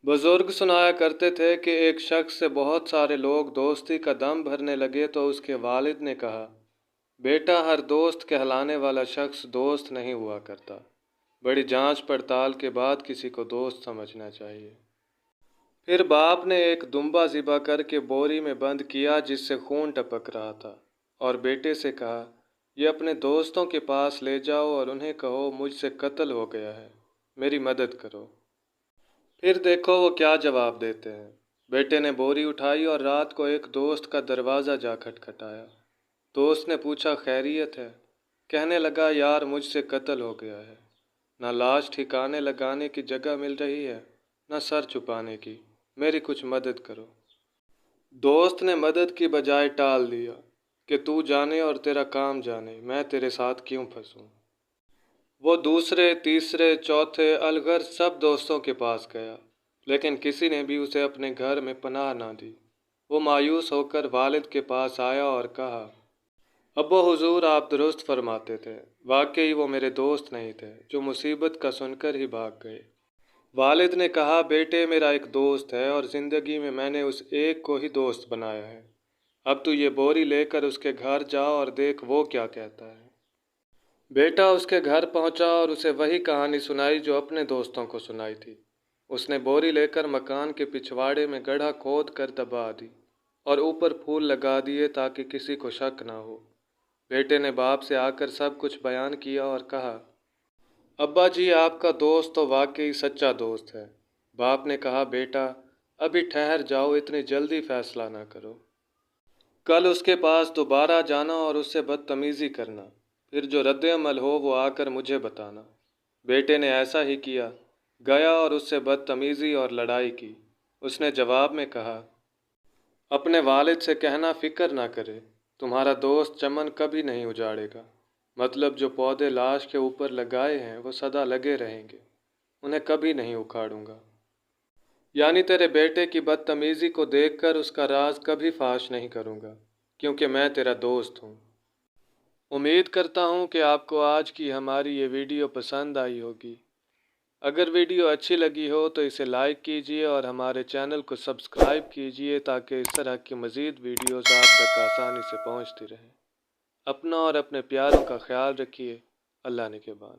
बुजुर्ग सुनाया करते थे कि एक शख्स से बहुत सारे लोग दोस्ती का दम भरने लगे तो उसके वालिद ने कहा, बेटा, हर दोस्त कहलाने वाला शख्स दोस्त नहीं हुआ करता। बड़ी जांच पड़ताल के बाद किसी को दोस्त समझना चाहिए। फिर बाप ने एक दुम्बा ज़िबा करके बोरी में बंद किया जिससे खून टपक रहा था, और बेटे से कहा, ये अपने दोस्तों के पास ले जाओ और उन्हें कहो मुझसे कत्ल हो गया है, मेरी मदद करो। फिर देखो वो क्या जवाब देते हैं। बेटे ने बोरी उठाई और रात को एक दोस्त का दरवाज़ा जा खटखटाया। दोस्त ने पूछा, खैरियत है? कहने लगा, यार, मुझसे कत्ल हो गया है। ना लाश ठिकाने लगाने की जगह मिल रही है, ना सर छुपाने की, मेरी कुछ मदद करो। दोस्त ने मदद की बजाय टाल दिया कि तू जाने और तेरा काम जाने, मैं तेरे साथ क्यों फंसूं। वो दूसरे, तीसरे, चौथे, अलगर सब दोस्तों के पास गया, लेकिन किसी ने भी उसे अपने घर में पनाह ना दी। वो मायूस होकर वालिद के पास आया और कहा, अब्बा हुजूर, आप दुरुस्त फरमाते थे। वाकई वो मेरे दोस्त नहीं थे जो मुसीबत का सुनकर ही भाग गए। वालिद ने कहा, बेटे, मेरा एक दोस्त है और ज़िंदगी में मैंने उस एक को ही दोस्त बनाया है। अब तू ये बोरी लेकर उसके घर जा और देख वो क्या कहता है। बेटा उसके घर पहुंचा और उसे वही कहानी सुनाई जो अपने दोस्तों को सुनाई थी। उसने बोरी लेकर मकान के पिछवाड़े में गड्ढा खोद कर दबा दी और ऊपर फूल लगा दिए ताकि किसी को शक ना हो। बेटे ने बाप से आकर सब कुछ बयान किया और कहा, अब्बा जी, आपका दोस्त तो वाकई सच्चा दोस्त है। बाप ने कहा, बेटा, अभी ठहर जाओ, इतनी जल्दी फैसला ना करो। कल उसके पास दोबारा जाना और उससे बदतमीज़ी करना, फिर जो रद्द अमल हो वो आकर मुझे बताना। बेटे ने ऐसा ही किया, गया और उससे बदतमीज़ी और लड़ाई की। उसने जवाब में कहा, अपने वालिद से कहना फ़िक्र ना करे, तुम्हारा दोस्त चमन कभी नहीं उजाड़ेगा। मतलब जो पौधे लाश के ऊपर लगाए हैं वो सदा लगे रहेंगे, उन्हें कभी नहीं उखाड़ूंगा। यानी तेरे बेटे की बदतमीज़ी को देखकर उसका राज कभी फाश नहीं करूंगा, क्योंकि मैं तेरा दोस्त हूँ। उम्मीद करता हूँ कि आपको आज की हमारी ये वीडियो पसंद आई होगी। अगर वीडियो अच्छी लगी हो तो इसे लाइक कीजिए और हमारे चैनल को सब्सक्राइब कीजिए ताकि इस तरह की मज़ीद वीडियोस आप तक आसानी से पहुंचती रहें। अपना और अपने प्यारों का ख्याल रखिए। अल्लाह निगहबान।